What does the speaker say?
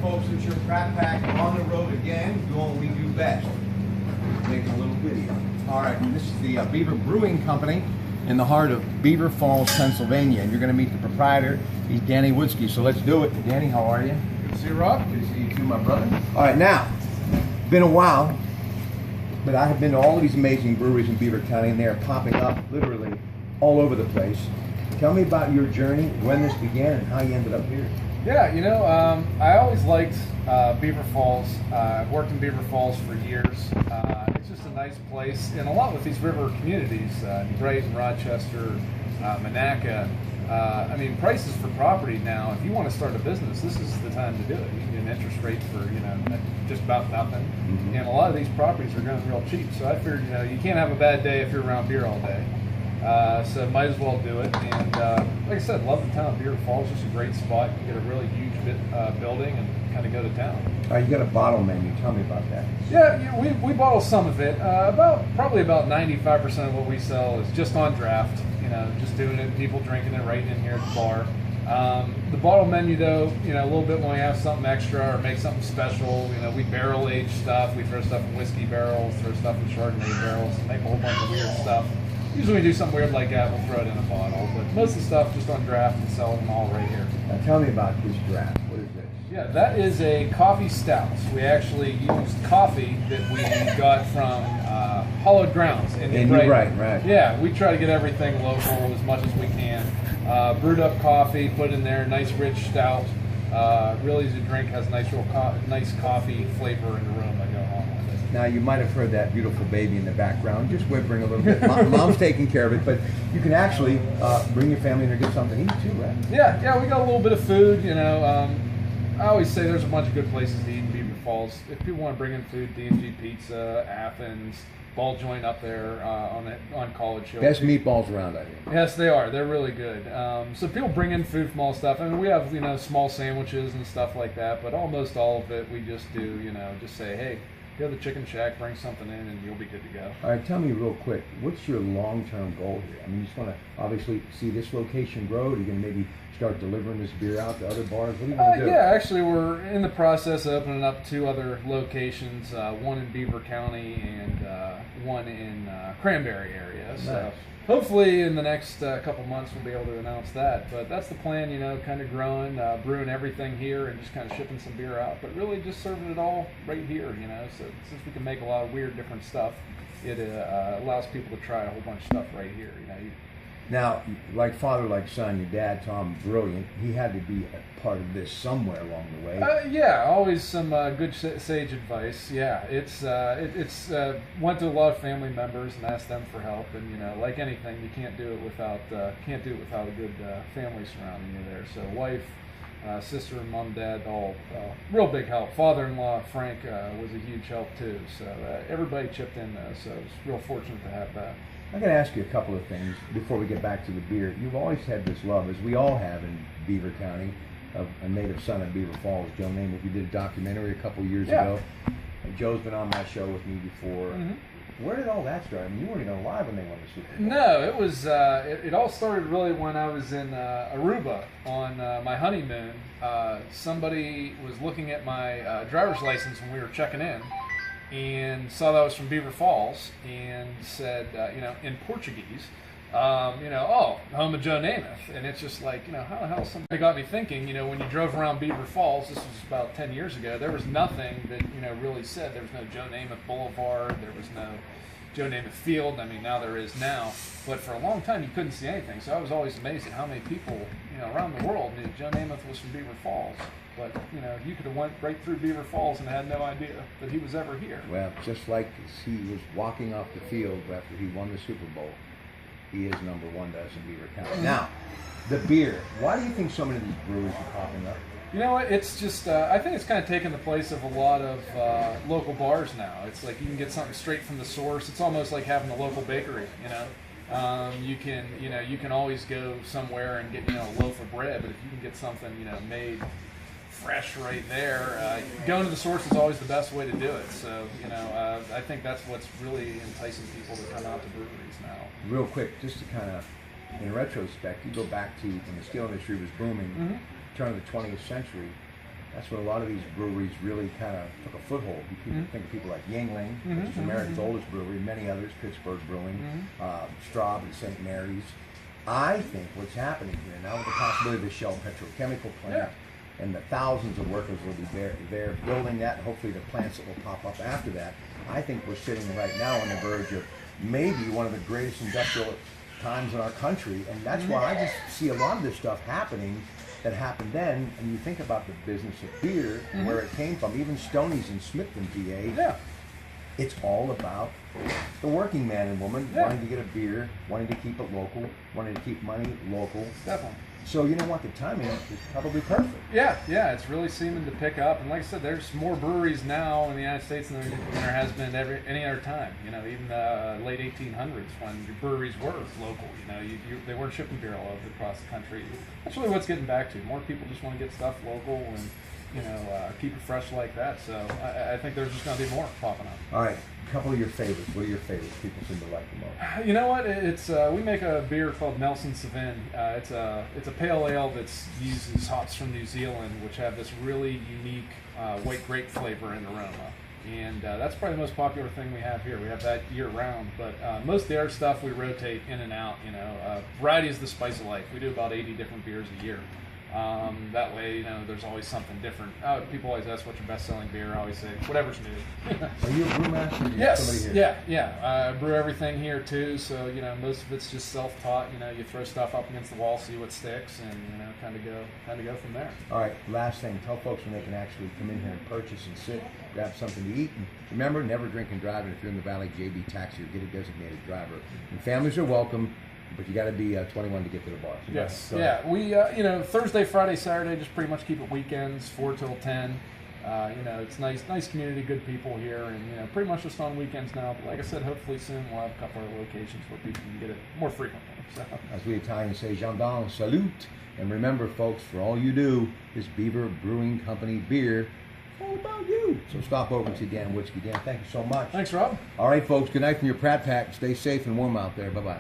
folks, it's your Pratte Pack on the road again, doing what we do best, making a little video. All right, this is the Beaver Brewing Company in the heart of Beaver Falls, Pennsylvania, and you're going to meet the proprietor. He's Danny Woodsky. So let's do it. Danny, how are you? Good to see you, Rob. Good to see you too, my brother. All right, now, been a while, but I have been to all of these amazing breweries in Beaver County, and they are popping up literally all over the place. Tell me about your journey, when this began, and how you ended up here. Yeah, you know, I always liked Beaver Falls. I've worked in Beaver Falls for years. It's just a nice place, and a lot with these river communities, Brighton, Rochester, Monaca. I mean, prices for property now, if you want to start a business, this is the time to do it. You can get an interest rate for, you know, just about nothing. Mm-hmm. And a lot of these properties are going real cheap. So I figured, you know, you can't have a bad day if you're around beer all day. So might as well do it. And like I said, love the town of Beaver Falls. Just a great spot. You get a really huge building and kind of go to town. You got a bottle menu. Tell me about that. Yeah, we bottle some of it. Probably about 95% of what we sell is just on draft. You know, just doing it, people drinking it right in here at the bar. The bottle menu, though, you know, a little bit when we have something extra or make something special. You know, we barrel age stuff. We throw stuff in whiskey barrels, throw stuff in Chardonnay barrels, make a whole bunch of weird stuff. Usually we do something weird like that, we'll throw it in a bottle. But most of the stuff just on draft and sell them all right here. Now tell me about this draft. What is this? Yeah, that is a coffee stout. We actually used coffee that we got from hollowed grounds. Right. Yeah, we try to get everything local as much as we can. Brewed up coffee, put in there, nice rich stout. Really easy to drink, has nice coffee flavor in the room that go along with it. Now, you might have heard that beautiful baby in the background, just whimpering a little bit. Mom's taking care of it, but you can actually bring your family in and get something to eat too, right? Yeah, we got a little bit of food, you know. I always say there's a bunch of good places to eat in Beaver Falls. If people want to bring in food, D&G Pizza, Athens, Ball Joint up there on College Hill. Best meatballs around, I think. Yes, they are. They're really good. So people bring in food from all stuff. I mean, we have, you know, small sandwiches and stuff like that, but almost all of it we just do, you know, just say, hey, go to the Chicken Shack, bring something in, and you'll be good to go. All right, tell me real quick, what's your long-term goal here? I mean, you just want to obviously see this location grow, or are you going to maybe start delivering this beer out to other bars? What are you going to do? Yeah, actually, we're in the process of opening up 2 other locations, one in Beaver County and one in Cranberry area. Nice. So hopefully in the next couple months we'll be able to announce that. But that's the plan, you know, kind of growing, brewing everything here and just kind of shipping some beer out. But really just serving it all right here, you know. So since we can make a lot of weird different stuff, it allows people to try a whole bunch of stuff right here, you know. Now, like father, like son, your dad, Tom, brilliant. He had to be a part of this somewhere along the way. Yeah, always some good sage advice. Yeah, it's went to a lot of family members and asked them for help. And you know, like anything, you can't do it without a good family surrounding you there. So wife, sister, and mom, dad, all real big help. Father-in-law Frank was a huge help too. So everybody chipped in though. So I was real fortunate to have that. I'm going to ask you a couple of things before we get back to the beer. You've always had this love, as we all have in Beaver County, of a native son of Beaver Falls, Joe Namath. You did a documentary a couple years ago. And Joe's been on my show with me before. Mm-hmm. Where did all that start? I mean, you weren't even alive when they won the Super Bowl. No, it was. It all started really when I was in Aruba on my honeymoon. Somebody was looking at my driver's license when we were checking in, and saw that I was from Beaver Falls, and said, you know, in Portuguese, you know, oh, home of Joe Namath. And it's just like, you know, how the hell somebody got me thinking, you know, when you drove around Beaver Falls, this was about 10 years ago, there was nothing that, you know, really said. There was no Joe Namath Boulevard, there was no Joe Namath Field. I mean, now there is now. But for a long time, you couldn't see anything. So I was always amazed at how many people, you know, around the world knew Joe Namath was from Beaver Falls. But, you know, you could have went right through Beaver Falls and had no idea that he was ever here. Well, just like as he was walking off the field after he won the Super Bowl, he is number 1 to us in Beaver County. Now, the beer. Why do you think so many of these breweries are popping up? You know what? It's just, I think it's kind of taken the place of a lot of local bars now. It's like you can get something straight from the source. It's almost like having a local bakery, you know. You can always go somewhere and get, you know, a loaf of bread, but if you can get something, you know, made fresh right there, going to the source is always the best way to do it. So, you know, I think that's what's really enticing people to come out to breweries now. Real quick, just to kind of, in retrospect, you go back to when the steel industry was booming, turn of the 20th century, That's when a lot of these breweries really kind of took a foothold. You think of people like Yingling, which is America's oldest brewery, many others, Pittsburgh Brewing, Straub and St. Mary's. I think what's happening here now with the possibility of the Shell petrochemical plant and the thousands of workers will be there building that, and hopefully the plants that will pop up after that, I think we're sitting right now on the verge of maybe one of the greatest industrial times in our country, and that's why I just see a lot of this stuff happening that happened then, and you think about the business of beer, where it came from, even Stoney's in Smithton, PA, it's all about the working man and woman wanting to get a beer, wanting to keep it local, wanting to keep money local. Definitely. So you know what, the timing is probably perfect. Yeah, it's really seeming to pick up, and like I said, there's more breweries now in the United States than there has been any other time. You know, even late 1800s when breweries were local. You know, they weren't shipping beer all over across the country. That's really what's getting back to. More people just want to get stuff local and keep it fresh like that. So I think there's just going to be more popping up. All right, a couple of your favorites. What are your favorites? People seem to like the most. You know what? It's we make a beer called Nelson Sauvin. It's a pale ale that uses hops from New Zealand, which have this really unique white grape flavor and aroma. And that's probably the most popular thing we have here. We have that year round, but most of the other stuff we rotate in and out. Variety is the spice of life. We do about 80 different beers a year. That way, there's always something different. People always ask what's your best-selling beer. I always say, whatever's new. Are you a brewmaster? Yes, yeah. I brew everything here too, so, most of it's just self-taught. You throw stuff up against the wall, see what sticks, and, kind of go from there. All right, last thing, tell folks when they can actually come in here and purchase and sit, grab something to eat. And remember, never drink and drive, and if you're in the Valley, JB Taxi or get a designated driver. And families are welcome. But you got to be 21 to get to the bar. So yes. We, Thursday, Friday, Saturday, just pretty much keep it weekends, 4 till 10. It's nice community, good people here, and, pretty much just on weekends now. But like I said, hopefully soon we'll have a couple of locations where people can get it more frequently. So. As we Italians say, gendarme salute. And remember, folks, for all you do, this Beaver Brewing Company beer, it's all about you. So stop over and see Dan Whiskey. Dan, thank you so much. Thanks, Rob. All right, folks, good night from your Pratte Pack. Stay safe and warm out there. Bye-bye.